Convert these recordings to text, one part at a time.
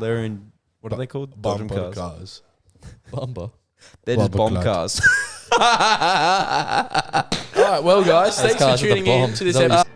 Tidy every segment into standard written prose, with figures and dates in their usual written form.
They're in, what are they called? Bumper cars. Bumper. They're just Bumper bomb clad. cars. All right, well, guys, Those thanks for cars with the tuning in bomb. to this Those- episode.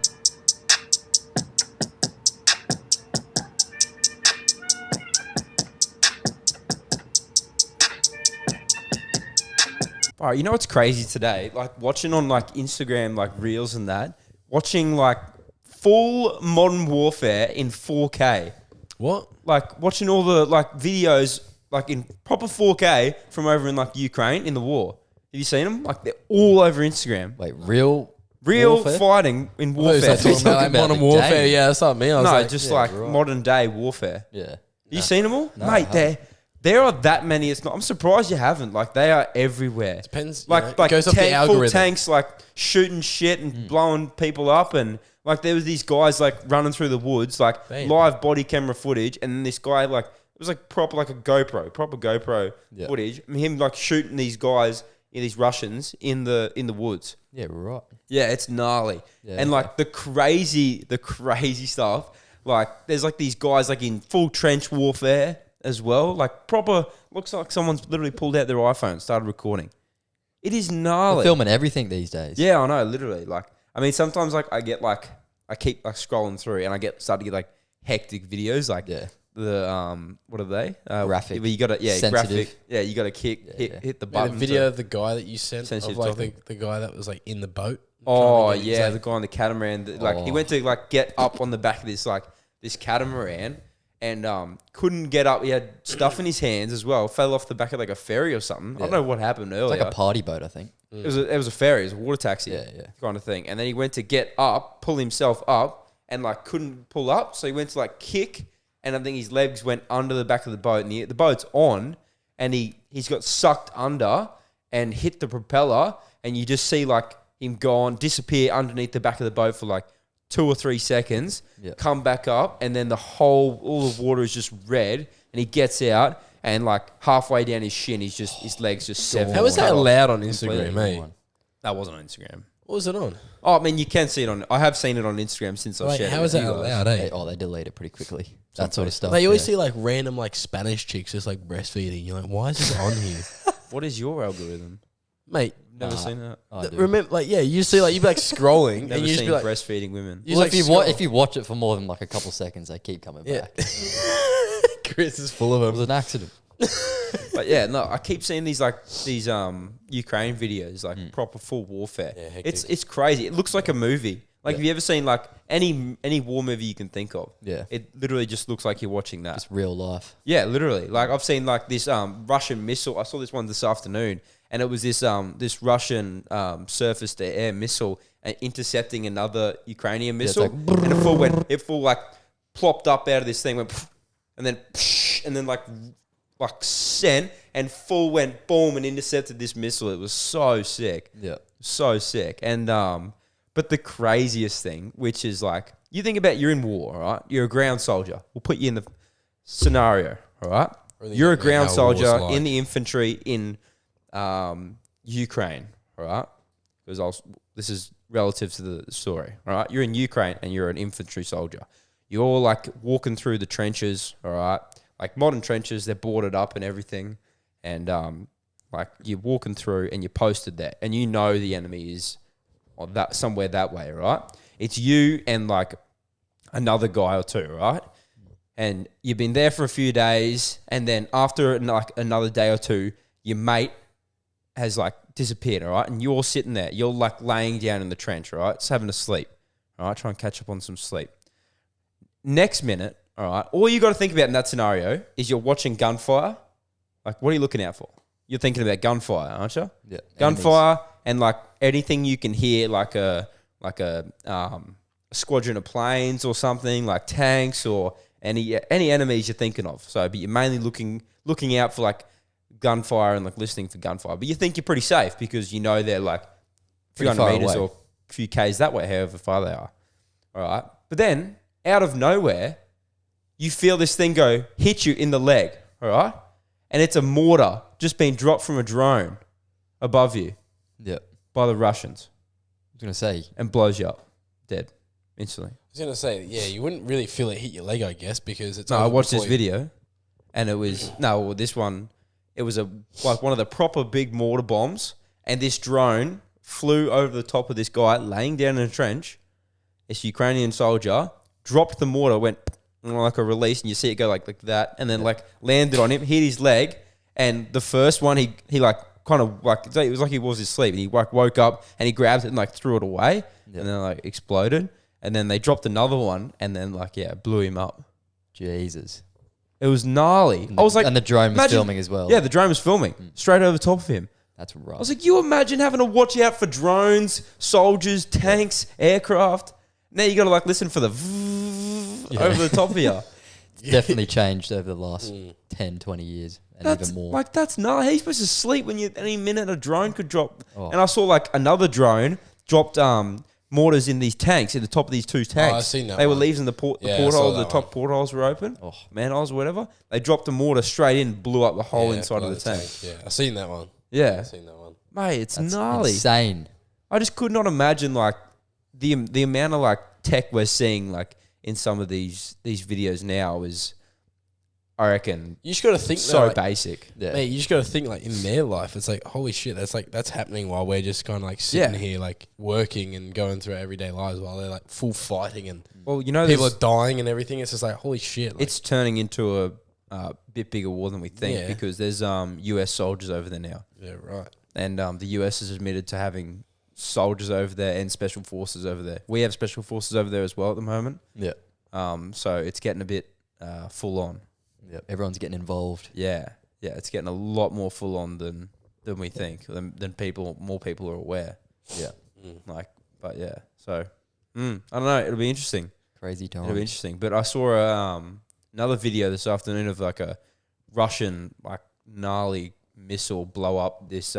All right, you know what's crazy today? Like watching on like Instagram, like reels and that, watching like full Modern Warfare in 4K. What? Like watching all the like videos like in proper 4K from over in like Ukraine in the war. Have you seen them? Like they're all over Instagram. Wait, real Real fighting in warfare. Talking about like about Modern the Warfare. game. Yeah, that's not me. I was No, like, just yeah, like right. modern day warfare. Yeah. You seen them all? No, I Mate, there are that many. It's not. I'm surprised you haven't. Like they are everywhere. depends. Like it goes off the full algorithm. tanks like shooting shit and blowing people up, and like there was these guys like running through the woods, like Damn. live body camera footage, and then this guy like it was like proper like a proper GoPro Yeah. footage, and him like shooting these guys, these Russians in the woods. Yeah, right. Yeah, it's gnarly. Yeah, and like the crazy stuff, like there's like these guys like in full trench warfare as well. Like proper, looks like someone's literally pulled out their iPhone and started recording. It is They're gnarly. filming everything these days. Yeah, I know, literally. Like, I mean, sometimes like I keep like scrolling through and I start to get like hectic videos, like Yeah. the what are they? Graphic. You got to Sensitive. graphic. Yeah, you got to hit the Man, button. the video of the guy that you sent Sensitive of like topic. the guy that was like in the boat. Oh trying to get- he's yeah, like- the guy on the catamaran. Like he Oh. went to like get up on the back of this catamaran and couldn't get up. He had stuff in his hands as well. Fell off the back of like a ferry or something. I don't know what happened It's earlier. like a party boat, I think. It was a ferry. It was a water taxi. Yeah, yeah. Kind of thing. And then he went to get up, pull himself up, and like couldn't pull up. So he went to like kick, and I think his legs went under the back of the boat, and the boat's on, and he's got sucked under and hit the propeller, and you just see like him go on, disappear underneath the back of the boat for like 2 or 3 seconds, Yep. come back up, and then all the water is just red, and he gets out, and like halfway down his shin, his legs just severed. How was that cut off. allowed on Completely Instagram, mate? gone. That wasn't on Instagram. What was it on? Oh, I mean, you can see it on. I have seen it on Instagram since I Like, shared it. how with is that you guys. allowed, They, eh? they delete it pretty quickly. That sort of stuff. They always yeah. see like random like Spanish chicks just like breastfeeding. You're like, why is this on here, What is your algorithm? mate? Never Nah. seen that. I do. Remember, like, yeah, you see, like, you'd be like scrolling, Never and you just seen be like, breastfeeding women. you Well, just, like, if you watch it for more than like a couple seconds, they keep coming yeah. back. Chris is full of It them. was an accident. But yeah, no, I keep seeing these Ukraine videos, like proper full warfare. Yeah, hectic. It's crazy. It looks like a movie. Like, have you ever seen like any war movie you can think of? Yeah. It literally just looks like you're watching that. It's real life. Yeah, literally. Like I've seen like this Russian missile. I saw this one this afternoon, and it was this Russian surface to air missile intercepting another Ukrainian it's missile, like and it full like plopped up out of this thing, went, and then like sent and full went boom and intercepted this missile. It was so sick. Yeah. So sick. And but the craziest thing, which is like, you think about, you're in war, all right? You're a ground soldier. We'll put you in the scenario, all right? Really You're a think about ground how war's soldier like. in the infantry in Ukraine, all right? Because this is relative to the story, all right? You're in Ukraine and you're an infantry soldier. You're all like walking through the trenches, all right? Like modern trenches, they're boarded up and everything. And like you're walking through and you're posted there, and you know the enemy is on that somewhere that way, right? It's you and like another guy or two, right? And you've been there for a few days, and then after like another day or two, your mate has like disappeared, all right? And you're sitting there, you're like laying down in the trench, all right? Just having a sleep, all right? Try and catch up on some sleep. Next minute, all right, all you got to think about in that scenario is you're watching gunfire. Like, what are you looking out for? You're thinking about gunfire, aren't you? Yeah. Gunfire and like anything you can hear, like a squadron of planes or something, like tanks or any enemies you're thinking of. So, but you're mainly looking out for like gunfire and like listening for gunfire. But you think you're pretty safe because you know they're like a few Pretty far hundred meters away. or a few Ks that way, however far they are. All right. But then out of nowhere, you feel this thing hit you in the leg. All right. And it's a mortar just being dropped from a drone above you Yeah. by the Russians I was going to say, and blows you up dead instantly. I was going to say, yeah, you wouldn't really feel it hit your leg, I guess, because it's... No, I over watched this before you- video. and it was this one. It was like one of the proper big mortar bombs, and this drone flew over the top of this guy laying down in a trench. This Ukrainian soldier dropped the mortar, went like a release, and you see it go like that, and then like landed on him, hit his leg, and the first one he like kind of like it was like he was asleep, and he like woke up and he grabbed it and like threw it away, and then like exploded, and then they dropped another one, and then like blew him up. Jesus. It was gnarly. I was like, and the drone was filming as well. Yeah, the drone was filming straight over the top of him. That's rough. I was like, you imagine having to watch out for drones, soldiers, tanks, aircraft. Now you got to like listen for the over the top of you. It's definitely changed over the last 10, 20 years and That's even more. like that's gnarly. He's supposed to sleep when any minute a drone could drop. Oh. And I saw like another drone dropped mortars in these tanks, in the top of these two tanks. I've seen that They were one. leaving the I saw porthole, the that top one. portholes were open. Oh. Manholes or whatever. They dropped the mortar straight in, blew up the whole inside of the tank. Yeah, I've seen that one. Yeah. I've seen that one. Mate, it's That's gnarly. insane. I just could not imagine like the amount of like tech we're seeing like in some of these videos now is, I reckon, You just got to think so like, basic. Yeah. mate, you just got to think like in their life, it's like, holy shit, that's happening while we're just kind of like sitting here like working and going through our everyday lives while they're like full fighting and Well, you know, people are dying and everything. It's just like, holy shit. Like, it's turning into a bit bigger war than we think Yeah. because there's US soldiers over there now, yeah, right. and the US is admitted to having soldiers over there and special forces over there. We have special forces over there as well at the moment. Yeah. So it's getting a bit full on. Yeah. Everyone's getting involved. Yeah, it's getting a lot more full on than we think, than more people are aware. Yeah. Like, but yeah, so I don't know. It'll be interesting. Crazy times. It'll be interesting. But I saw another video this afternoon of like a Russian like gnarly missile blow up this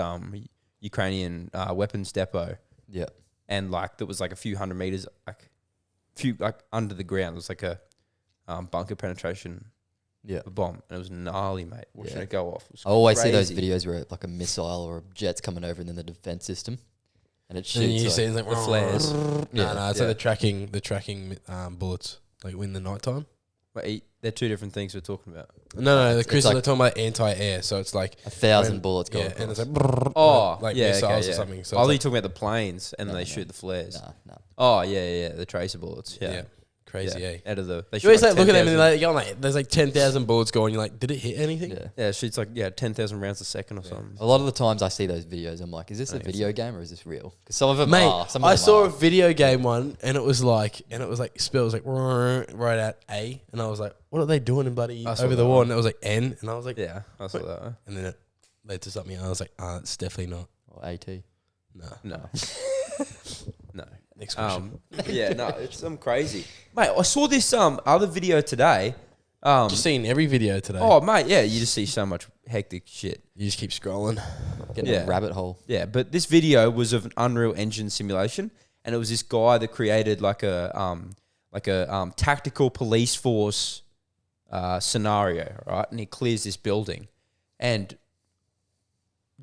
Ukrainian weapons depot, Yeah. and like that was like a few hundred meters, like under the ground. It was like a bunker penetration. Yeah. A bomb, and it was gnarly, mate. Watching Yeah. it go off. It was I always see those crazy. videos where like a missile or a jet's coming over and then the defense system, and it And then shoots. you like, see it's like the flares. No, Yeah. it's like the tracking bullets like in the nighttime. Wait, they're two different things we're talking about. No, the It's Chris, like- they're talking about anti-air, so it's like 1,000 when- bullets go yeah, across. and it's like Oh, like yeah, missiles okay, or yeah. something. So Oh, it's you're like, talking about the planes, and No, they no. shoot the flares. Nah. Oh, yeah, the tracer bullets. Yeah, yeah, crazy, yeah. eh? Out of the, they You shoot always like look at them 10,000 and they're like, you're like, there's like 10,000 bullets going. You're like, did it hit anything? Yeah. yeah, it shoots like 10,000 rounds a second or something. A lot of the times I see those videos, I'm like, is this a video game or is this real? Because some of them Mate, are. Some of I them saw are. a video game one, and it was like spelled like right at A, and I was like, what are they doing in bloody I saw over the that wall? one. And it was like N, and I was like, Yeah, I saw that. and then it led to something. And I was like, it's definitely not. Or AT. No. No, no. Next question. Yeah, no, it's some crazy, mate. I saw this other video today. Just seen every video today. Oh, mate, yeah, you just see so much hectic shit. You just keep scrolling. Getting Yeah. a rabbit hole. Yeah, but this video was of an Unreal Engine simulation, and it was this guy that created like a tactical police force scenario, right? And he clears this building, and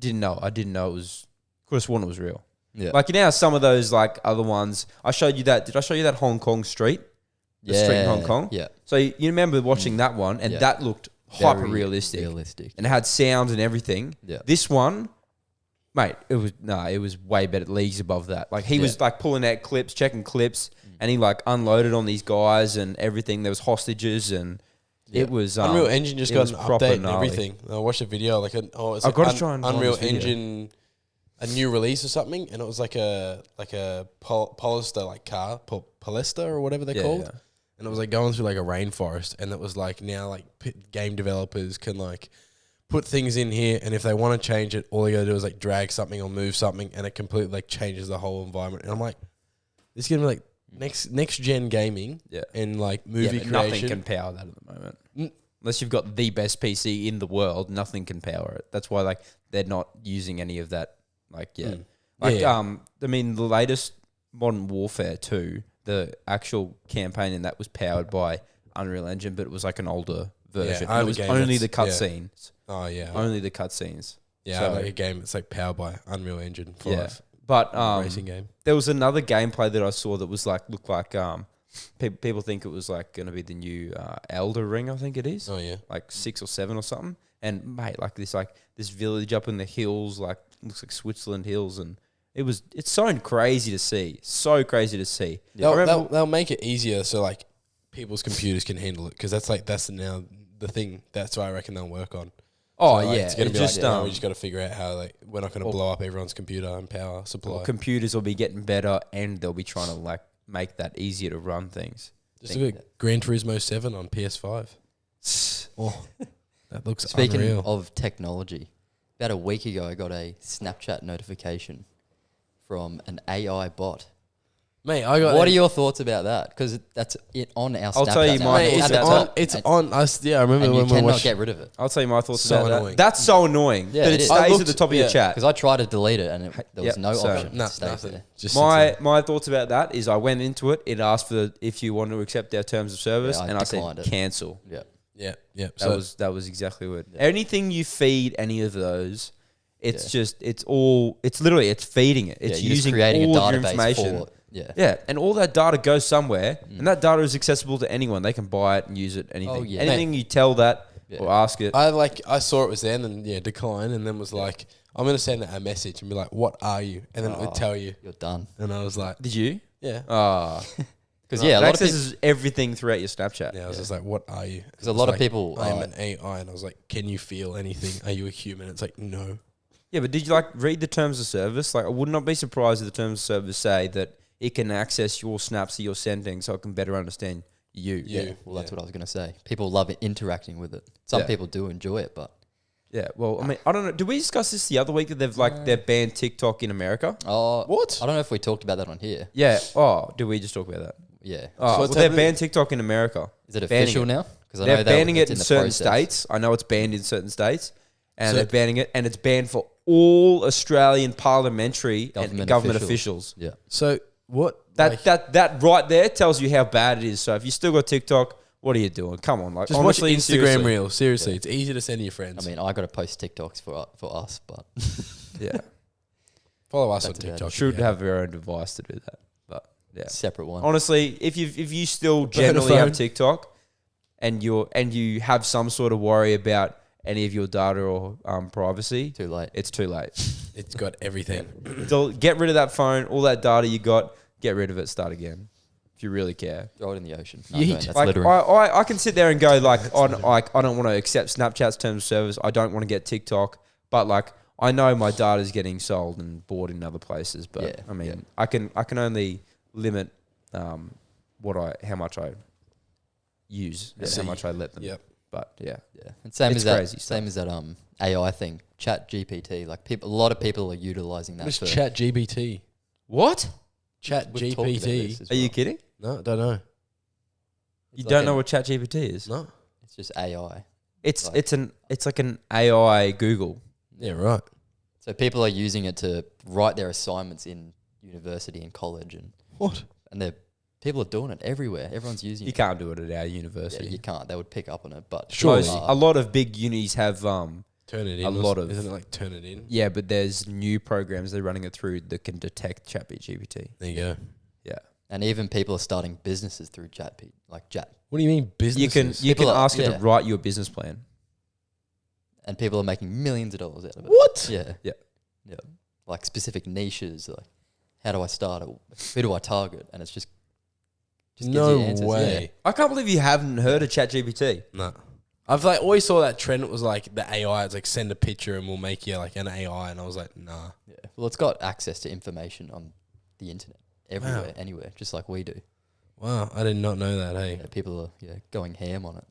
I didn't know it was. Could have sworn it was real. Yeah. Like, you know how some of those like other ones. I showed you that. Did I show you that Hong Kong street? The street in Hong Kong. Yeah. So you remember watching that one, and Yeah. that looked Very hyper realistic, Realistic. and it had sounds and everything. Yeah. This one, mate, it was way better, leagues above that. Like he was like pulling out clips, checking clips, and he like unloaded on these guys and everything. There was hostages, and it was Unreal Engine just it got was an proper update and gnarly. everything. I watched a video it's I've like gotta try and find Unreal this video. Engine, a new release or something, and it was like a Polestar like car, Polestar or whatever they're called. Yeah. And it was like going through like a rainforest, and it was like now like game developers can like put things in here, and if they want to change it, all they gotta do is like drag something or move something, and it completely like changes the whole environment. And I'm like, this is gonna be like next gen gaming, Yeah. and like movie but nothing creation. can power that at the moment. Unless you've got the best PC in the world, nothing can power it. That's why like they're not using any of that. Like Yeah. I mean, the latest Modern Warfare 2, the actual campaign in that was powered by Unreal Engine, but it was like an older version. I have It a was game only the that's- cutscenes. Oh yeah, Only the cutscenes. yeah. I So- have like a game that's like powered by Unreal Engine 5. Yeah. But Racing game. there was another gameplay that I saw that was like looked like People think it was like going to be the new Elder Ring. I think it is. Oh yeah. Like 6 or 7 or something. And mate, like this village up in the hills, like looks like Switzerland hills, and it's so crazy to see. So crazy to see. They'll make it easier so like people's computers can handle it because that's now the thing. That's what I reckon they'll work on. Oh So, like, yeah, it's gonna be just like, we just got to figure out how like we're not going to blow up everyone's computer and power supply. computers will be getting better, and they'll be trying to like make that easier to run things. Just look at Gran Turismo 7 on PS5. Oh, that looks Speaking unreal. of technology, about a week ago, I got a Snapchat notification from an AI bot. Mate, I got. What are your thoughts about that? Because that's it on our I'll Snapchat tell you now. my Mate, thoughts it's about on. that. It's on us. Yeah, I remember And you when we cannot watched. get rid of it. I'll tell you my thoughts So about annoying. that. That's so annoying. Yeah, but it it is. stays I at looked- the top of your yeah. chat. Because I tried to delete it and there was Yep, no so- option. No, to stay nothing. there. Just My thoughts about that is I went into it. It asked for if you want to accept our terms of service, Yeah, I and I said declined it. cancel. Yeah. yeah. That was exactly what. Anything you feed any of those, it's literally it's feeding it. It's you're just using creating all a of your database information. for Yeah, and all that data goes somewhere, and that data is accessible to anyone. They can buy it and use it. Anything, Oh, yeah. anything you tell that or ask it. I saw it was there and then decline and then was like, I'm gonna send it a message and be like, what are you? And then it would tell you. You're done. And I was like, Did you? yeah. Ah, Because it a lot of people, accesses everything throughout your Snapchat. Yeah, I was just like, what are you? 'Cause a lot of people, I'm an AI, and I was like, can you feel anything? Are you a human? It's like, no. Yeah, but did you like read the terms of service? Like, I would not be surprised if the terms of service say that it can access your snaps that you're sending, so it can better understand you. yeah, well, that's what I was going to say. People love it, interacting with it. Some Yeah. people do enjoy it, but Yeah. Well, I mean, I don't know. Did we discuss this the other week that they've banned TikTok in America? What? I don't know if we talked about that on here. Yeah. Oh, did we just talk about that? Yeah. Oh, well, what's they've happening? banned TikTok in America. Is it banning official it. now? Because They're banning it in the certain process. states. I know it's banned in certain states, and So- they're banning it, and it's banned for all Australian parliamentary and Government government officials. officials. Yeah. So what? That right there tells you how bad it is. So if you still got TikTok, what are you doing? Come on, like just honestly, watch Instagram seriously. Reels. Seriously, it's easy to send to your friends. I mean, I got to post TikToks for us, but Yeah, follow us on That's about TikTok. should yeah. have your own device to do that. But yeah, separate one. honestly, if you still generally have phone. TikTok, and you have some sort of worry about any of your data or privacy, Too late. it's too late. It's got everything. So get rid of that phone, all that data you got, get rid of it, start again. If you really care. Throw it in the ocean. No, Yeet. don't, that's Like littering. I can sit there and go like I don't want to accept Snapchat's terms of service. I don't want to get TikTok, but like I know my data is getting sold and bought in other places. But Yeah, I mean, yeah. I can only limit how much I use and See. how much I let them. Yep. But yeah, Yeah, and same It's as that. crazy stuff. Same as that. AI thing, Chat GPT. Like a lot of people are utilizing that. What's for, Chat GBT? what? Chat we've talked about GPT. this as Are you well. kidding? No, don't know. You It's don't like know an- what ChatGPT is? No. It's just AI. It's Like- it's like an AI Google. Yeah, right. So people are using it to write their assignments in university and college, What? and people are doing it everywhere. Everyone's using You it. can't do it at our Yeah, university. you can't. They would pick up on it, but Surely. Most- a lot of big unis have Turn it in. A lot of- Isn't it like turn it in? yeah, but there's new programs they're running it through that can detect ChatGPT. There you go. Yeah, and even people are starting businesses through Chat. What do you mean business? you can People are- ask it to yeah. write you a business plan. And people are making millions of dollars out of it. What? Yeah. Yeah. Yeah. Like specific niches, like how do I start it? Who do I target? And it's just gives No you answers. way. Yeah. I can't believe you haven't heard of ChatGPT. No. I've like always saw that trend. It was like the AI. It's like send a picture and we'll make you like an AI. And I was like, nah. Yeah. Well, it's got access to information on the internet everywhere, Wow. anywhere, just like we do. Wow, I did not know that. Hey, Yeah, people are going ham on it.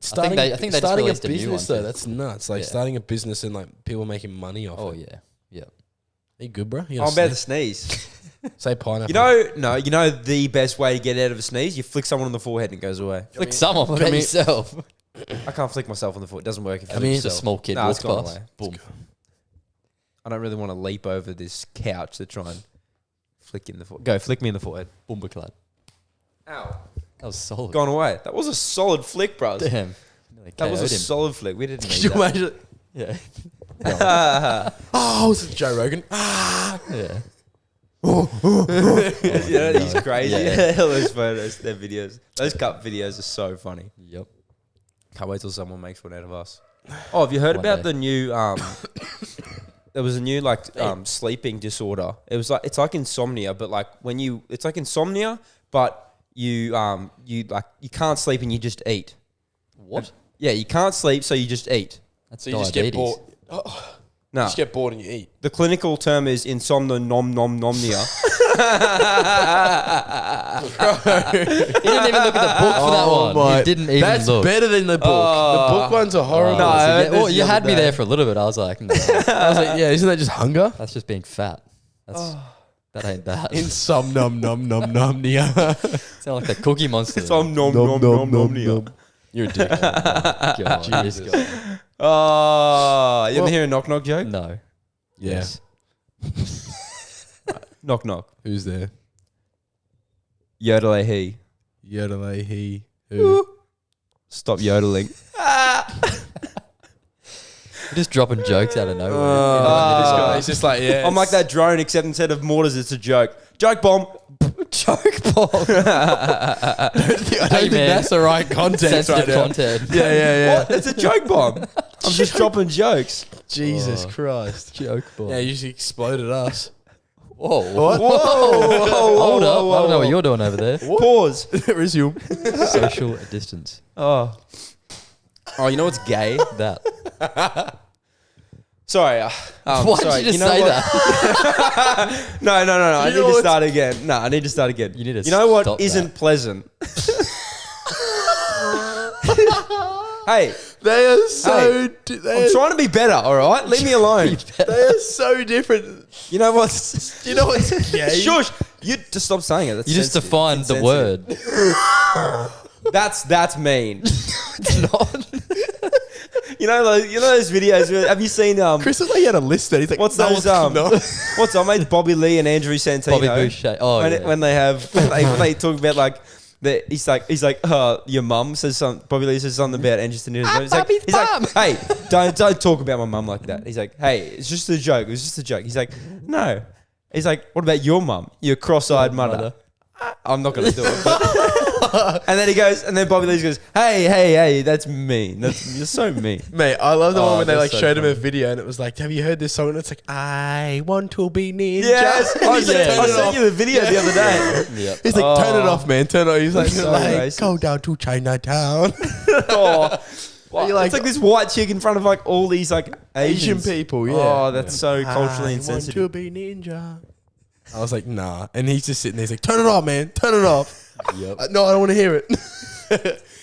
starting, I think they just starting a released a new business one though. too. That's nuts. Like Yeah. starting a business and like people making money off Oh it. yeah. Yeah. Are you good, bro? You I'm gonna about to sneeze. say pineapple. You know the best way to get out of a sneeze? You flick someone on the forehead and it goes away. Flick someone, what come about here. yourself? I can't flick myself on the foot. It doesn't work if you I flick mean, Just a yourself. small kid Nah, walks it's gone past. away. Boom. I don't really want to leap over this couch to try and flick you in the foot. Go, flick me in the forehead. Boomberclad. Ow. That was solid. Gone away. That was a solid flick, bros. Damn. Nearly That was a KO'd him. solid flick. We didn't Could need you that. imagine? Yeah. Oh, it's Joe Rogan. Ah, Yeah. He's crazy. Yeah. Those photos, their videos, those cut videos are so funny. Yep. Can't wait till someone makes one out of us. Oh, have you heard One about day. the new? There was a new sleeping disorder. It was like it's like insomnia, but like it's like insomnia, but you can't sleep and you just eat. What? Yeah, you can't sleep, so you just eat. That's So you just get diabetes. bored. Oh, No, you just get bored and you eat. the clinical term is insomnia. You didn't even look at the book for that one. You didn't even That's look. better than the book. The book ones are horrible. No, I heard well, this you the had other me day. there for a little bit. I was like, no, I was like, yeah, isn't that just hunger? that's just being fat. That's that ain't that. Insomnia. Sound like the Cookie Monster. Insomnia. You're a dick. God, this Jesus. guy. Oh, you ever hear a knock knock joke? No. Yeah. Knock knock. Who's there? Yodel he. Yodel he. Who? Stop yodeling. You're just dropping jokes out of nowhere. This guy, he's just like, yeah. I'm like that drone, except instead of mortars, it's a joke. Joke bomb. Joke bomb. I don't think man. that's the right context right Sensitive now. content. Yeah. What? It's a joke bomb. I'm just dropping jokes. Jesus Christ. Joke bomb. Yeah, you just exploded us. Whoa. What? Hold up. I don't know what you're doing over there. Pause. Resume. Social distance. Oh, you know what's gay? That. Sorry. Why sorry. did you just know say what? that? No. I You need know to what's- start again. No, I need to start again. You need to You know what stop isn't that. pleasant? Hey, They are so. I'm trying to be better. All right, leave me alone. They are so different. You know what's? You know what's gay? Shush! You just stop saying it. That's You just sensitive. defined It's the sensitive. word. That's mean. It's not. You know those videos. Have you seen Chris looked like he had a list there. He's like, what's no, those no. what's our mates Bobby Lee and Andrew Santino? Bobby Boucher. Oh, when, yeah. when they talk about like he's like your mum says something. Bobby Lee says something about Andrew Santino. He's like, hey, don't talk about my mum like that. He's like, hey, it's just a joke. It was just a joke. He's like, no. He's like, what about your mum? Your cross-eyed mother. I'm not gonna do it. But and then he goes, and then Bobby Lee goes, hey, that's mean. You're so mean. Mate, I love the Oh, one when they that's like so showed him a funny. video and it was like, have you heard this song? And it's like, I want to be ninja. Yes, And I he's like, sent "Turn it off." you the video the other day. Yep. He's like, turn it off, man. Turn it off. He's like, So like racist. go down to Chinatown. Oh, You're like- it's like this white chick in front of like all these like Asian Asians. people, yeah. Oh, that's so culturally I insensitive. want to be ninja. I was like, nah. And he's just sitting there. He's like, turn it off, man. Turn it off. Yep. No, I don't want to hear it.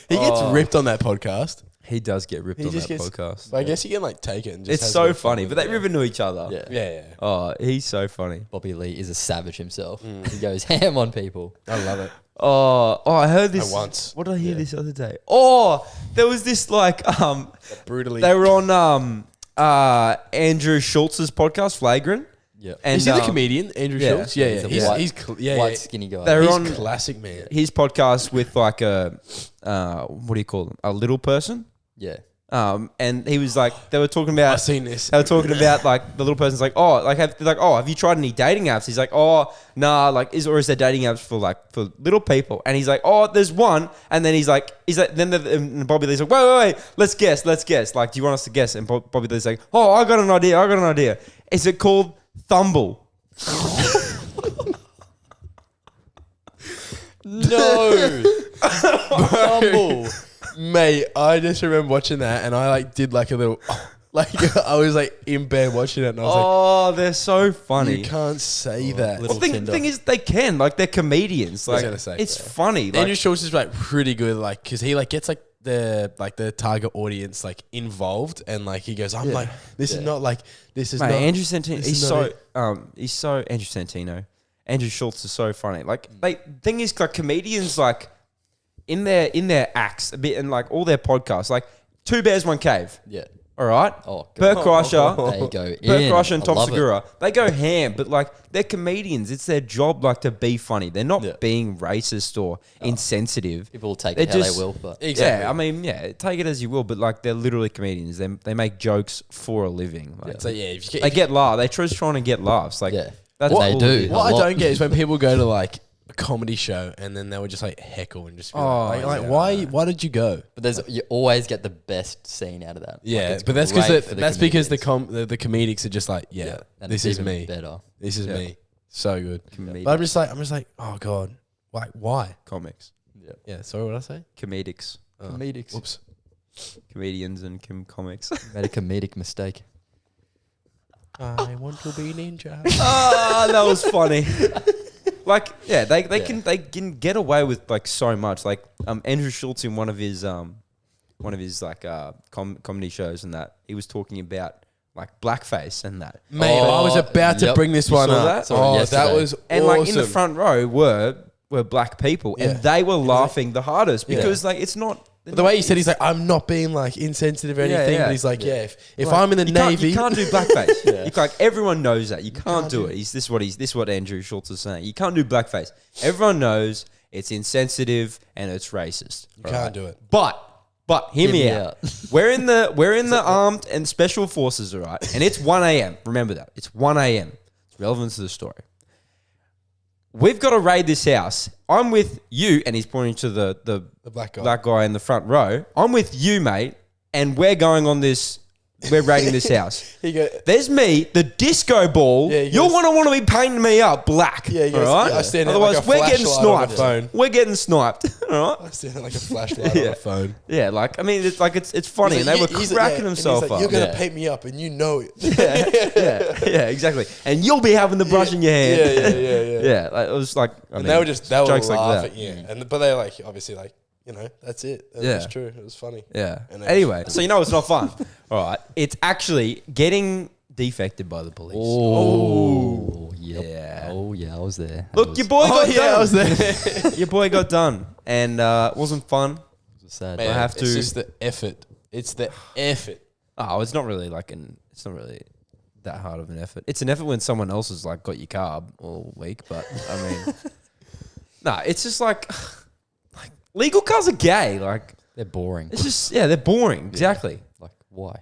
He gets Oh. ripped on that podcast. He does get ripped He on just that gets- podcast. But I guess he can like take it and just It's has a so bit of fun funny, with but it, they rip into each other. Yeah. Yeah. Oh, he's so funny. Bobby Lee is a savage himself. He goes ham on people. I love it. Oh, I heard this once. What did I hear this other day? Oh, there was this like Brutally. they were on Andrew Schultz's podcast, Flagrant. Yeah. And Is he the comedian, Andrew yeah. Schultz? Yeah, He's yeah. a He's, white- he's, yeah, White yeah. skinny guy. They were He's on classic, man. his podcast with like what do you call them? A little person. Yeah. And he was like, they were talking about. I've seen this. They were talking about like the little person's like, oh, like have you tried any dating apps? He's like, oh, nah, like is there dating apps for little people? And he's like, oh, there's one. And then he's like, and Bobby Lee's like, wait, let's guess. Like, do you want us to guess? And Bobby Lee's like, oh, I got an idea. Is it called Thumble? No. Humble. Mate, I just remember watching that and I like did like a little, like I was like in bed watching it and I was Oh, they're so like, funny. you can't say that. little- Well, Tinder. thing is, they can. Like, they're comedians. Like, gonna say, it's yeah. funny. Like, Andrew Schultz is like pretty good, like because he like gets like the target audience like involved and like he goes, I'm like, this is not like this is mate, not Andrew Santino. this He's is so not he's so Andrew Santino. Andrew Schultz is so funny. Like, thing is, like comedians, like in their acts a bit and like all their podcasts, like Two Bears One Cave. Yeah. All right. Oh, Bert Kreischer. There you go. Bert In. Kreischer and I Tom love it. Segura, they go ham, but like they're comedians. It's their job, like to be funny. They're not Yeah. being racist or insensitive. People will take They're it how just- they will, but Exactly. Yeah, I mean, yeah, take it as you will, but like they're literally comedians. They make jokes for a living. Like, So yeah, if you they get laughs. They're just trying to get laughs. Like yeah. That's They all do. it is. What I lot. don't get is when people go to like a comedy show and then they would just like heckle and just be like, yeah. why did you go? But you always get the best scene out of that. Yeah, it's but that's great because for that's because the comedians. the comedics are just like, yeah, And this it's is even me. Better. This is Yeah. me. So good. Comedic But I'm just like, oh god, why? comics, Yeah, sorry, what did I say? comedics, Oh, Comedics. whoops. comedians, and comics. Made a comedic mistake. I want to be ninja. Ah, that was funny. Like, yeah, they can get away with like so much. Like, Andrew Schultz in one of his like comedy shows and that he was talking about like blackface and that. Mate, I was about to yep. bring this You one saw up. that? Saw it Oh, yesterday. that was And awesome. like in the front row were black people, Yeah. and they were laughing the hardest Yeah. because like it's not. The way he said, he's like, I'm not being like insensitive or Yeah, anything, yeah. but he's like, yeah, if Like, I'm in the Navy, you can't do blackface. Yeah. You like everyone knows that you can't do do it. This is what Andrew Schultz is saying. You can't do blackface. Everyone knows it's insensitive and it's racist. you can't do it. But hear me me out. out. we're in the armed and special forces, all right? And it's 1 a.m. Remember that. It's 1 a.m. It's relevant to the story. We've got to raid this house. I'm with you, and he's pointing to the black guy. in the front row. I'm with you, mate, and we're going on this. We're raiding this house. He go, There's me, the disco ball. Yeah, he You're goes- want to be painting me up black. Yeah, he goes, all right? yeah, I stand there Otherwise, like a we're getting flashlight on a sniped. phone. We're getting sniped. All right. I stand there like a flashlight on Yeah. a phone. Yeah, like I mean, it's like it's funny, He's and they like, were he's cracking and themselves he's like, up. You're gonna Yeah. paint me up, and you know it. yeah, exactly. And you'll be having the brush in your hand. yeah. Yeah, like, it was like I And mean, they were jokes like laughing, that. yeah. But they were like, obviously, like, you know, that's it. That Yeah. was true. It was funny. Yeah. And they- Anyway, so you know it's not fun. All right, it's actually getting defected by the police. Oh, yep. Yeah. Oh, yeah, I was there. Look, your boy got done. I was there. Your boy got done, and it wasn't fun. sad. Man. I have to- It's just the effort. It's the effort. Oh, it's not really it's not really that hard of an effort. It's an effort when someone else has like got your carb all week, but I mean, nah, it's just like legal cars are gay. Like They're boring. it's just they're boring. Exactly. Like, why?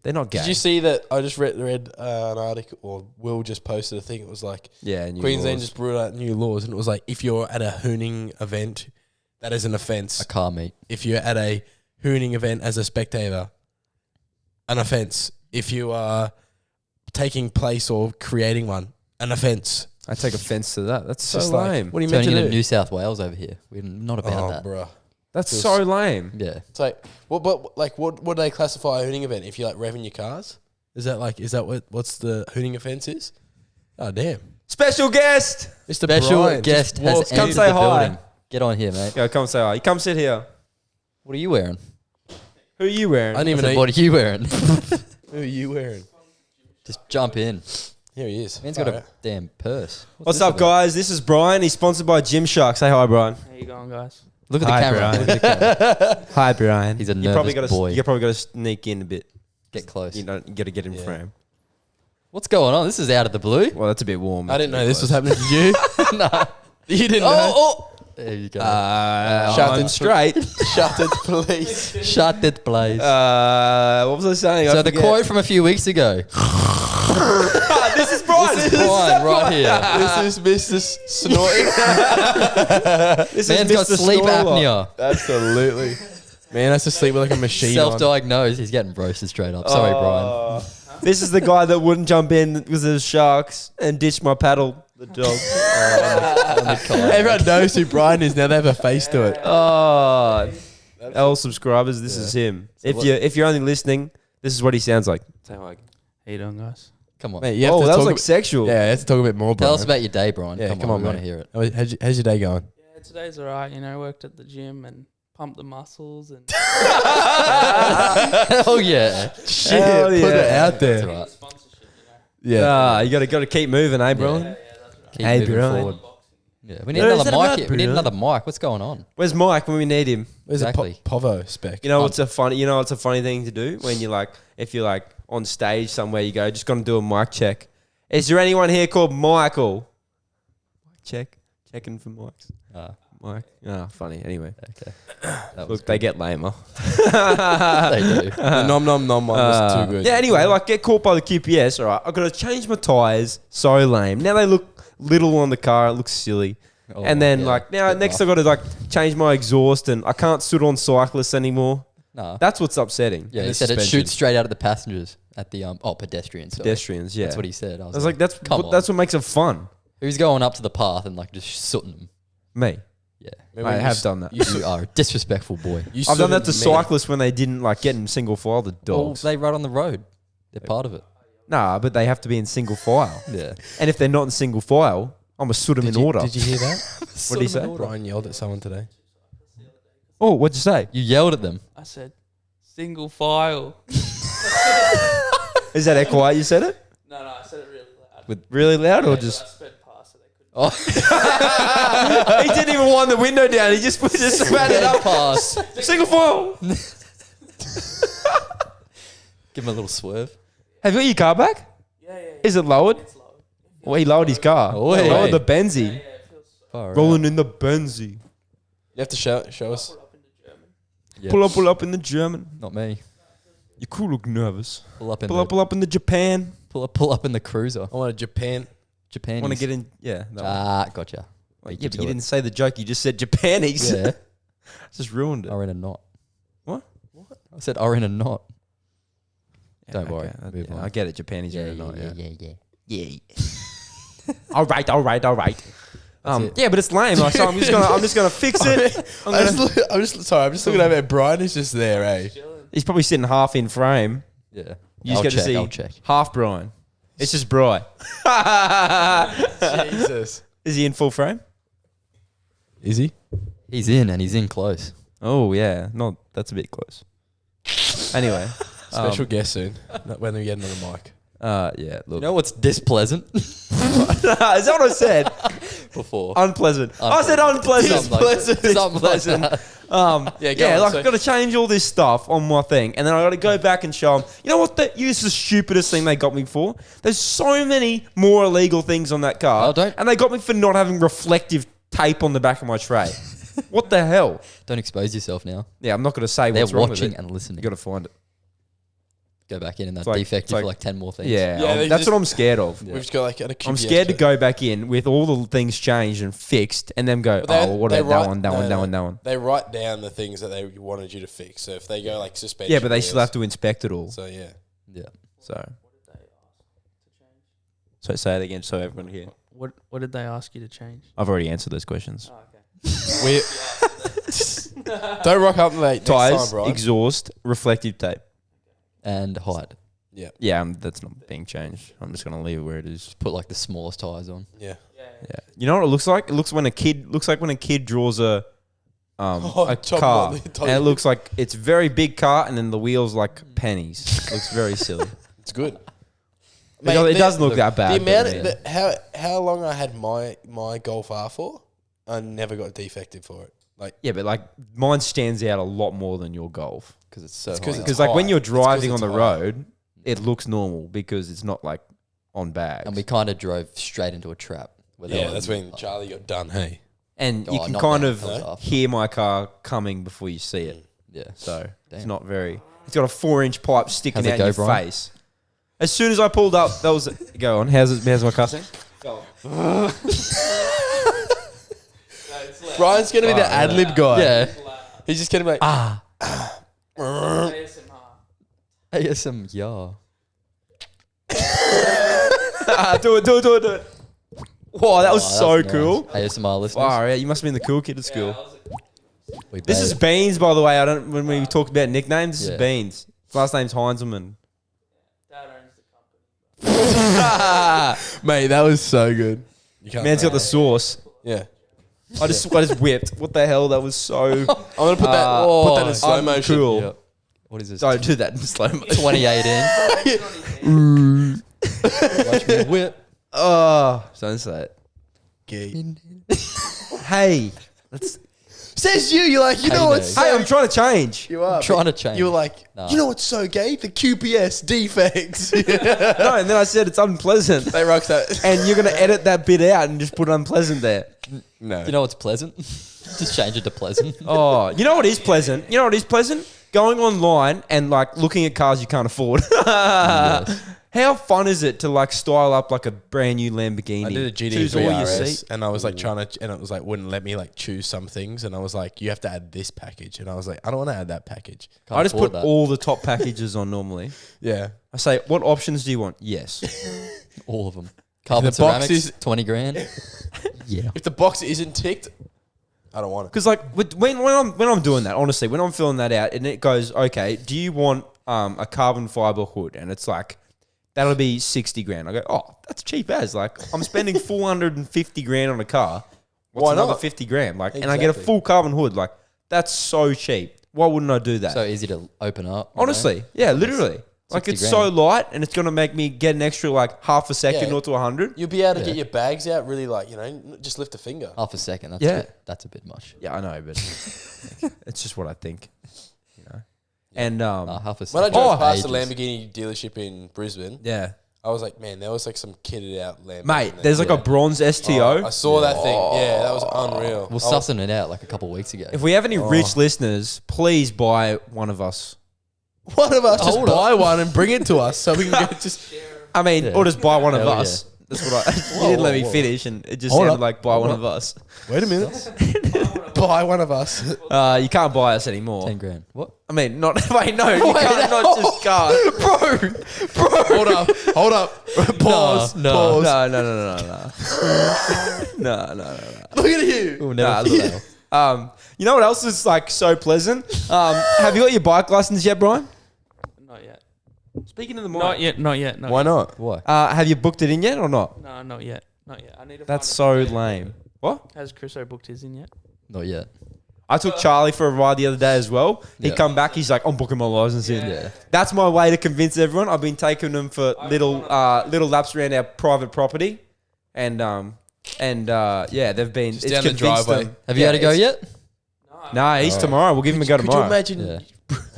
They're not gay. Did you see that? I just read an article, or Will just posted a thing. It was like Yeah, new Queensland laws. just brought out new laws, and it was like if you're at a hooning event, that is an offence. A car meet. If you're at a hooning event as a spectator, an offence. If you are taking place or creating one, an offence. I take offense to that. That's so Just like, lame. what are you meant Turning to into do? New South Wales over here. We're not about that. Bruh. That's Just- so lame. Yeah. It's like, what do they classify a hooning event? If you like revving your cars, is that what's the hooning offence is? Oh damn! Special guest. Mr. Special Brian guest just has walks- come entered say the hi. building. Get on here, mate. Go, come say hi. You come sit here. What are you wearing? Who are you wearing? I didn't I said, even what are you wearing? Who are you wearing? Just jump in. Here he is. Man's got a Alright. damn purse. What's this up, about? guys? This is Brian. He's sponsored by Gymshark. Say hi, Brian. How you going, guys? Look at the Hi, camera. Brian. Look at the camera. Hi, Brian. He's a you probably nervous gotta, boy. You probably got to sneak in a bit. Get close. You got to get in Yeah. frame. What's going on? This is out of the blue. Well, that's a bit warm. I didn't know this was happening to you. No. You didn't know. Oh. There you go. Shut I'm it straight. Shut it, please. Shut it, please. What was I saying? So I the forget. quote from a few weeks ago. This is Brian. This is Brian right here. This is Mr. Snorting. This Man's is got Mr. sleep Snorlaw. apnea. Absolutely. Man has to sleep with like a machine on. Self-diagnosed. He's getting roasted straight up. Sorry, Brian. This is the guy that wouldn't jump in because there's sharks and ditch my paddle. The dog. Everyone knows who Brian is now. They have a face to it. Oh, L subscribers. This is him. If you're only listening, this is what he sounds like. Say hi. How you doing, guys? Come on. Mate, you have Oh, to that was talk like sexual. Yeah, you have to talk a bit more, Brian. Tell us about your day, Brian. Yeah, come on. We want mate. to hear it. How's your day going? Yeah, today's alright. You know, worked at the gym and pumped the muscles and Hell yeah. Shit, Hell put it yeah. out there. That's right. sponsorship. You know. Yeah. You got to keep moving, eh, bro? Yeah. Yeah, that's right. Keep Hey, moving Brian. forward. Yeah, we need What is another that mic. about, Here. We need Brian? another mic. What's going on? Where's Mike when we need him? Where's Exactly. the Povo spec? You know what's a funny thing to do when you like if you're like on stage somewhere, you go just gonna do a mic check. Is there anyone here called Michael? Checking for mics. Like, funny. Anyway, Okay. That was look, they get lamer. They do. The nom nom nom one was too good. Yeah, anyway, like get caught by the QPS. All right, I've got to change my tires. So lame. Now they look little on the car. It looks silly. Oh, and then yeah, like now bit next rough. I've got to like change my exhaust and I can't sit on cyclists anymore. Nah. That's what's upsetting. Yeah, And he the said it suspension. shoots straight out of the passengers at the pedestrians. Sorry. Pedestrians, yeah. That's what he said. I I was, was like, that's come what makes it fun. who's going up to the path and like just sooting them? Me. Yeah, Remember I you have s- done that. you are a disrespectful boy. You I've done sort that to of cyclists when they didn't like get in single file. The Well, dogs. they ride on the road. They're part of it. Nah, but they have to be in single file. Yeah. And if they're not in single file, I'm gonna soot them in order. Did you hear that? What did he say? Brian yelled at someone today. Oh, what'd you say? You yelled at them. I said, single file. Is that how quiet you said it? No, I said it really loud. Really loud or I just? sped past so they couldn't. Oh, He didn't even wind the window down. He just ran it up. pass. Single file. Give him a little swerve. Have you got your car back? Yeah. Is it lowered? It's low. Well, he lowered his car. Oh, He hey. lowered the Benzie. Yeah, it feels so. Far Rolling in the Benzie. You have to show us. Pull up into German. Yeah. Pull up in the German. Not me. You cool look nervous. Pull up in Pull up in the Japan. Pull up in the cruiser. I want a Japan. Japan. Want to get in? Yeah. That one. Gotcha. Wait, Beat yeah, but to you it. didn't say the joke. You just said Japanese. Yeah. Just ruined it. Are in a knot. What? I said are in a knot. Yeah, Don't worry. okay, Move on. I get it. Japanese are not. Yeah. yeah. Yeah. all right. it. Yeah, but it's lame. Like, so I'm just gonna fix it. I'm just looking over at Brian. Is just there, eh? He's probably sitting half in frame. Yeah. You just get to see I'll check. half Brian. It's just Bri. Jesus. Is he in full frame? Is he? He's in and he's in close. Oh yeah, no, that's a bit close. Anyway, Special guest soon. When we get another mic. yeah. You Look, know what's displeasant? is that what I said? Before. Unpleasant. I said unpleasant. Something like that. Something like that. Go on, I've got to change all this stuff on my thing, and then I got to go back and show them. You know what? This is the stupidest thing they got me for. There's so many more illegal things on that car, and they got me for not having reflective tape on the back of my tray. What the hell? Don't expose yourself now. Yeah, I'm not going to say They're what's wrong with watching it. and listening. You got to find it. Go back in that like- defected it's like- for like 10 more things. Yeah, they that's just- what I'm scared of. Yeah. We've just got like a I'm scared to go back in with all the things changed and fixed, and then go, But they- oh, well, what they about that write- one, that no, one, that no. one, that one. They write down the things that they wanted you to fix. So if they go like suspension. Yeah, but they still wheels- have to inspect it all. So yeah. Yeah. So say it again, so everyone can hear. What did they ask you to change? I've already answered those questions. Oh, okay. We don't rock up late. Tires, Next time, Brian. exhaust, reflective tape. And height. Yeah, that's not being changed. I'm just gonna leave it where it is. Put like the smallest tires on. Yeah. Yeah. You know what it looks like? It looks like when a kid draws a Oh, top car, model, top- and it looks like it's very big car, and then the wheels like pennies. It looks very silly. It's good. It doesn't look that bad. The amount, but, yeah. how long I had my Golf R for, I never got defected for it. Like Yeah, but like mine stands out a lot more than your Golf. Because it's so It's 'cause high. Because like when high. you're It's 'cause driving on it's the high. road, it looks normal because it's not like on bags. And we kind of drove straight into a trap. Where they yeah, were- that's when Charlie got done. Hey, And you Oh, can not kind now, of that was after. hear my car coming before you see it. Yeah. So it's Damn. not very. It's got a 4-inch pipe sticking How's it out go, your Brian? face. As soon as I pulled up, that was go on. How's my car sound? Brian's gonna be the ad lib guy. Yeah. He's just gonna be like, ASMR. ASM, yeah. do it. Wow, that was Oh, so that's cool. nice. ASMR listeners. Wow, yeah, you must have been the cool kid at school. We This bet. is Beans, by the way. I don't. When we talk about nicknames, this Yeah. is Beans. His last name's Heinzelman. Dad owns the company. mate, that was so good. You can't Man's got the sauce. Yeah, I just whipped. What the hell? That was so. I'm gonna put that in slow motion. Cool. Yep. What is this? Don't do that in slow motion. 2018. Watch me whip. Oh, don't say it. Gay. Hey, let's. Says you're like, you know Hey, what's mate. Hey, I'm trying to change. you are Trying but to change. You were like, Nah. you know what's so gay? The QPS defects. No, and then I said it's unpleasant, They rocks that. and you're gonna edit that bit out and just put unpleasant there. No, You know what's pleasant? Just change it to pleasant. Oh, you know what is pleasant? You know what is pleasant? Going online and like looking at cars you can't afford. Yes. How fun is it to like style up like a brand new Lamborghini? I did a Choose all your GT3 seat. RS, and I was like trying to, and it was like wouldn't let me like choose some things, and I was like, you have to add this package, and I was like, I don't want to add that package. Can't I just afford put that. all the top packages on normally. Yeah, I say, what options do you want? Yes. All of them. Carbon the box ceramics, is- 20 grand. Yeah. if the box isn't ticked, I don't want it. Because like when I'm doing that, honestly, when I'm filling that out and it goes, okay, do you want a carbon fiber hood? And it's like, that'll be 60 grand. I go, oh, that's cheap as. Like, I'm spending 450 grand on a car. What's Why another not? 50 grand? Like, and I get a Exactly. full carbon hood. Like, that's so cheap. Why wouldn't I do that? So easy to open up. you know? Honestly, yeah, literally. Like, 60 it's grand. so light and it's going to make me get an extra, like, half a second Yeah. or to 100. You'll be able to Yeah. get your bags out really like, just lift a finger. Half a second. That's Yeah. a bit, that's a bit much. Yeah, I know, but it's just what I think, you know. And, Half a When I second. drove past Ages. the Lamborghini dealership in Brisbane, yeah. I was like, man, there was like some kitted out Lamborghini. Mate, in there. there's like a bronze STO. Oh, I saw that thing. Yeah, that was unreal. We're sussing it out like a couple of weeks ago. If we have any rich listeners, please buy one of us. One of us just Hold up. buy one and bring it to us so we can get just. I mean, Yeah. or just buy one of Hell us. That's what I. You didn't let me finish, and it just Hold sounded up. like buy one of us. Wait a minute. Buy one of us. You can't buy us anymore. 10 grand. What? I mean, not. Wait, no, you can't. Not just cars, Hold up. Pause. No. Pause. No. Look at you. We'll Nah, never look. You know what else is like so pleasant? Have you got your bike license yet, Brian? Not yet. Speaking of the mic, Not yet. Not yet. Not Why yet. not? Why? have you booked it in yet or not? No, not yet. Not yet. I need to. That's find so a lame. What? Has Chriso booked his in yet? Not yet. I took Charlie for a ride the other day as well. He Yeah. come back, he's like, I'm booking my license in. Yeah. That's my way to convince everyone. I've been taking them for little laps around our private property, and yeah, they've been Just it's down the convinced driveway. them. Have you Yeah, had to go it's- yet? Nah, he's tomorrow. We'll give him a go Could you tomorrow. imagine Yeah.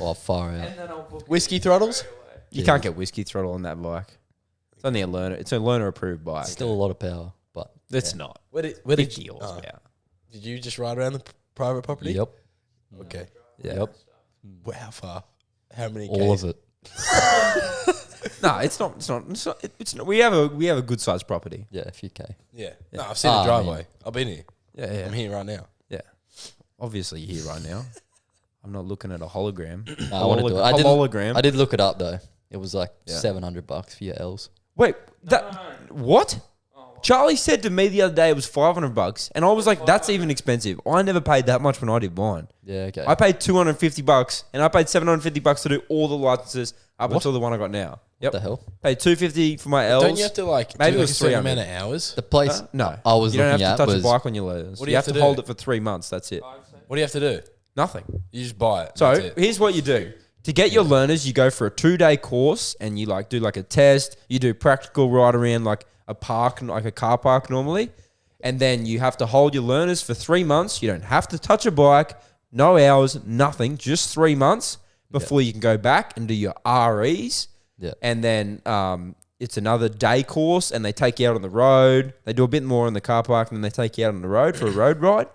Oh, far out. And then I'll book whiskey throttles? You can't get whiskey throttle on that bike. It's only a learner. It's a learner approved bike. Still a lot of power, but It's not. Where did 50 you, horsepower. did you just ride around the private property? yep. Okay. Yeah. Yep. Well, how far? How many? All Ks? of it. No, it's not. It's not. We have a good sized property. Yeah, a few K. Yeah. No, I've seen Ah, the driveway. I've been here. Yeah, I'm here right now. yeah. Obviously, you're here right now. I'm not looking at a hologram. I want to do it. A hologram. I did look it up though. It was like Yeah. $700 for your L's. Wait, what? Charlie said to me the other day it was $500, and I was like, "That's even expensive." I never paid that much when I did mine. Yeah, okay. I paid $250, and I paid $750 to do all the licenses up What? until the one I got now. Yep, What the hell? paid $250 for my L's. Don't you have to like Maybe do it like was a certain 300. amount of hours? The place No, I was you don't have looking to at touch was a bike on your learners. What do You you have have to to hold do? it for 3 months. That's it. What do you have to do? Nothing. You just buy it. So That's it. here's what you do. To get your learners, you go for a 2-day course and you like do like a test. You do practical ride around like a park, like a car park normally. And then you have to hold your learners for 3 months. You don't have to touch a bike, no hours, nothing, just 3 months before you can go back and do your REs. Yeah. And then it's another day course and they take you out on the road. They do a bit more in the car park and then they take you out on the road for a road ride.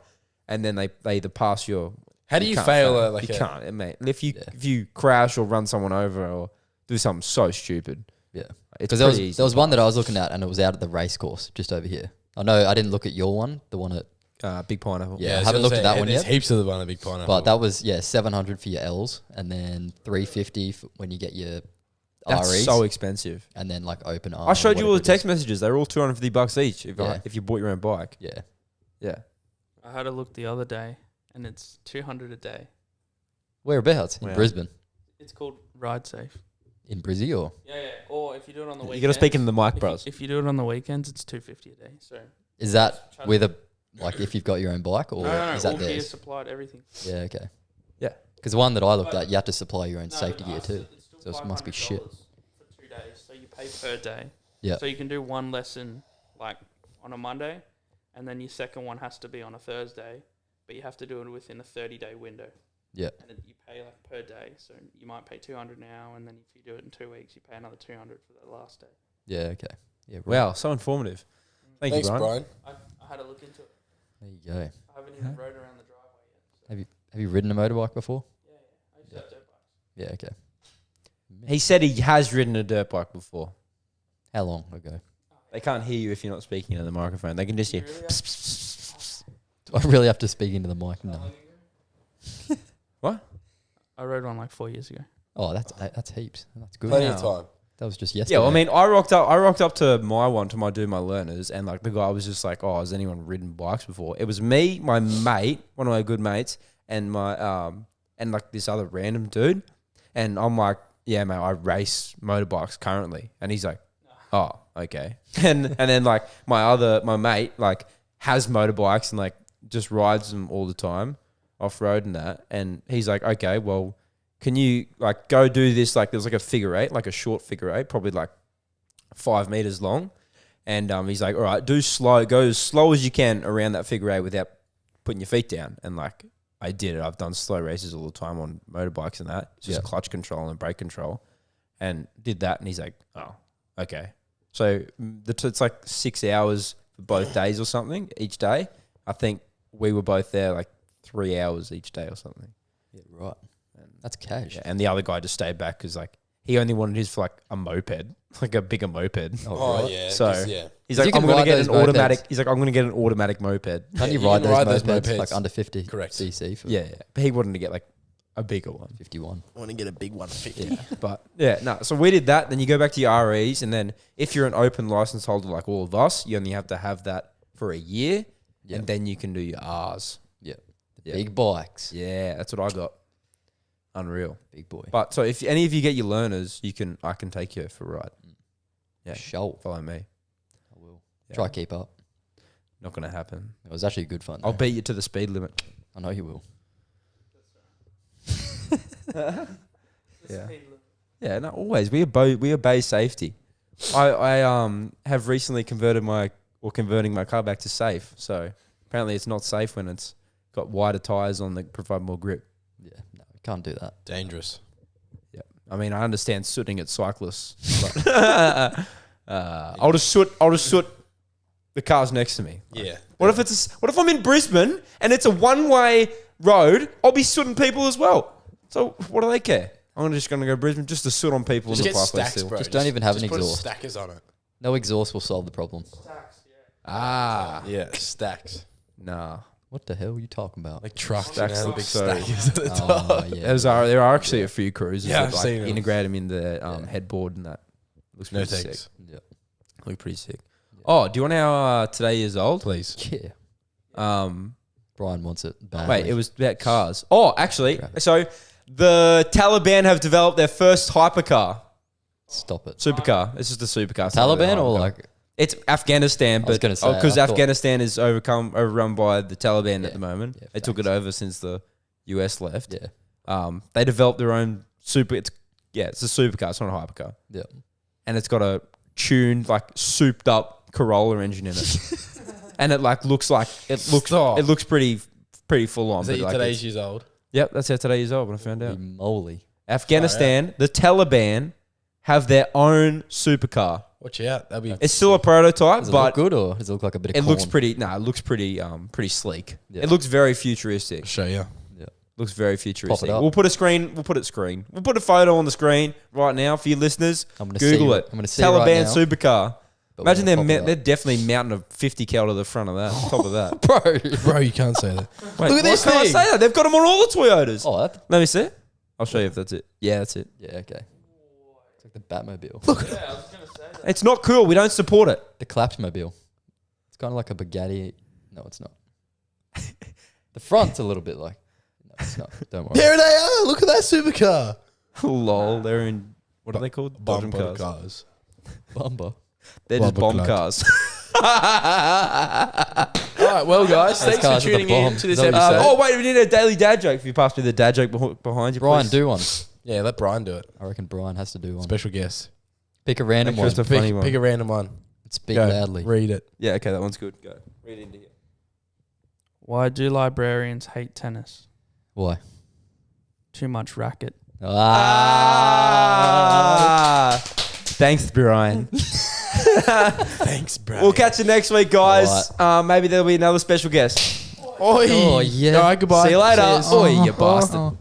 And then they either pass your... How do you can't fail fail. a, like you a- can't, mate. If you crash or run someone over or do something so stupid, Yeah. it's Because pretty easy. there was one that I was looking at and it was out at the race course just over here. I know I didn't look at your one, the one at Big Pineapple. Yeah. I was haven't gonna looked say, at that and one there's yet. heaps of the one at Big Pineapple. but that was 700 for your L's and then 350 when you get your That's REs so expensive. and then like open I showed you all the whatever it text messages. They were all $250 each Yeah. if you bought your own bike. is. Yeah. Yeah. I had a look the other day, and it's $200 a day. Whereabouts? In Wow. Brisbane. It's called Ride Safe. In Brizzy or Yeah. Or if you do it on the You weekends. got to speak into the mic, if bros. if you do it on the weekends, it's $250 a day. So is that with a like if you've got your own bike or no, is all that gear theirs? supplied, everything. Yeah, okay. Yeah. Because the one that I looked at, you have to supply your own safety No, gear too. it's still So it must be shit. $500 for 2 days. So you pay per day. Yeah. So you can do one lesson like on a Monday, and then your second one has to be on a Thursday, but you have to do it within a 30-day window. Yeah. And then you pay like per day. So you might pay $200 now, and then if you do it in 2 weeks, you pay another $200 for the last day. Yeah, okay. Yeah, right. Wow, so informative. Thank Thanks, you, Brian. Brian. I had to look into it. There you go. I haven't even rode around the driveway. Have you ridden a motorbike before? I used to have dirt bikes. Yeah. Okay. He said he has ridden a dirt bike before. How long ago? They can't hear you if you're not speaking into the microphone. They can just hear. Do I really have to speak into the mic? No. I rode one like 4 years ago. Oh, that's heaps. That's good. Plenty of time. That was just yesterday. Yeah, well, I mean, I rocked up to my one to do my learners, and like the guy was just like, "Oh, has anyone ridden bikes before?" It was me, my mate, one of my good mates, and my and like this other random dude, and I'm like, "Yeah, mate, I race motorbikes currently," and he's like, "Oh, okay," and then like my mate like has motorbikes and like just rides them all the time, off road and that, and he's like, "Okay, well, can you like go do this?" Like there's like a figure eight, like a short figure eight, probably like 5 meters long. And he's like, "All right, go as slow as you can around that figure eight without putting your feet down." And like I did it. I've done slow races all the time on motorbikes and that. It's just clutch control and brake control. And did that, and he's like, "Oh, okay." So it's like 6 hours for both days or something each day. I think we were both there like 3 hours each day or something. Yeah, right. That's cash. Yeah, and the other guy just stayed back because like he only wanted his for like a moped, like a bigger moped. Oh, right. yeah. So- 'cause, yeah. He's 'Cause like, you I'm can gonna ride get those an automatic. mopeds. He's like, I'm gonna get an automatic moped. Can't Yeah, you you ride can those ride those mopeds, mopeds. like under 50 Correct. cc for Yeah, but he wanted to get like a bigger one. 51? I want to get a big 150. Yeah, but yeah, no. So we did that. Then you go back to your REs, and then if you're an open license holder like all of us, you only have to have that for a year, Yeah. and then you can do your Rs. Yeah. Yeah. Big bikes. Yeah, that's what I got. Unreal. Big boy. But so if any of you get your learners, I can take you for a ride. Yeah, Show. follow me. I will. Yeah. Try keep up. Not gonna happen. It was actually good fun. I'll though. beat you to the speed limit. I know you will. Yeah. Yeah, no, always. We obey safety. I have recently converting my car back to safe. So apparently it's not safe when it's got wider tires on that provide more grip. Yeah. No, you can't do that. Dangerous. Yeah. I mean, I understand sooting at cyclists, but I'll just soot the cars next to me. Yeah. What if I'm in Brisbane and it's a one-way road? I'll be sooting people as well. So what do they care? I'm just going to go to Brisbane just to soot on people Just in the get pathway stacks, still. bro. Just don't even have an put exhaust. stackers on it. No exhaust will solve the problem. Ah, Yeah, stacks. nah. What the hell are you talking about? Like trucks. Stacks and look big so- stackers at the top. Oh, yeah. There are actually a few cruisers Yeah, that I've like seen 'em. integrate them in the Yeah. headboard and that. Looks No pretty thanks. sick. Yeah. Look pretty sick. Oh, do you want our today years old? Please. Yeah. Brian wants it badly. Wait, it was about cars. Oh, actually, Grab it. so the Taliban have developed their first hypercar, Stop it. supercar. It's just a supercar. it's not really a Taliban or hypercar. like It's Afghanistan, I was but gonna say, because I thought- Afghanistan is overrun by the Taliban Yeah. at the moment. Yeah, They took it facts. over since the US left. yeah. They developed their own super. It's a supercar. It's not a hypercar, Yeah. and it's got a tuned, like souped up Corolla engine in it, and it looks Stop. it looks pretty full on. Is that but your like today's it's- years old? Yep, that's how today is old when I found out. Holy moly. Afghanistan, the Taliban have their own supercar. Watch out. That'll be. It's still a prototype, Does it look but good or does it look like a bit of it looks corn? pretty. No, it looks pretty sleek. Yeah. It looks very futuristic. show you. Looks very futuristic. up. We'll put a photo on the screen right now for you listeners. I'm gonna Google see, it. I'm going to see Taliban right now, supercar. but Imagine we're gonna pop they're it definitely mounting a 50 cal to the front of that, top of that. up. Bro. Bro, you can't say that. Wait, Look at this why can't I thing. say that? They've got them on all the Toyotas. Oh, that, Let me see it. I'll show you if that's it. Yeah, that's it. yeah, okay. It's like the Batmobile. Yeah, I was gonna say that. It's not cool. We don't support it. The Clapsmobile. It's kind of like a Bugatti. No, it's not. The front's a little bit like. No, it's not. Don't worry. There they are. Look at that supercar. Lol. They're in, what are they called? Belgian Bumper cars. cars. Bumper. They're just Bumper bomb cars. cars. All right, well, guys, Those thanks for cars are the tuning in bomb. to this Is that what you episode. said? Oh, wait. We need a daily dad joke. If you pass me the dad joke behind you, Brian, please. do one. Yeah, let Brian do it. I reckon Brian has to do one. Special guest. Pick a random Make sure one. it's a funny one. Pick a random one. Speak Go. loudly. Read it. Yeah, okay. That one's good. Go. Read it into here. Why do librarians hate tennis? Why? Too much racket. Thanks, Brian. Thanks, bro. We'll catch you next week, guys. Maybe there'll be another special guest. Oi. Oh, yeah. All right, goodbye. See you later. Cheers. Oi, you bastard.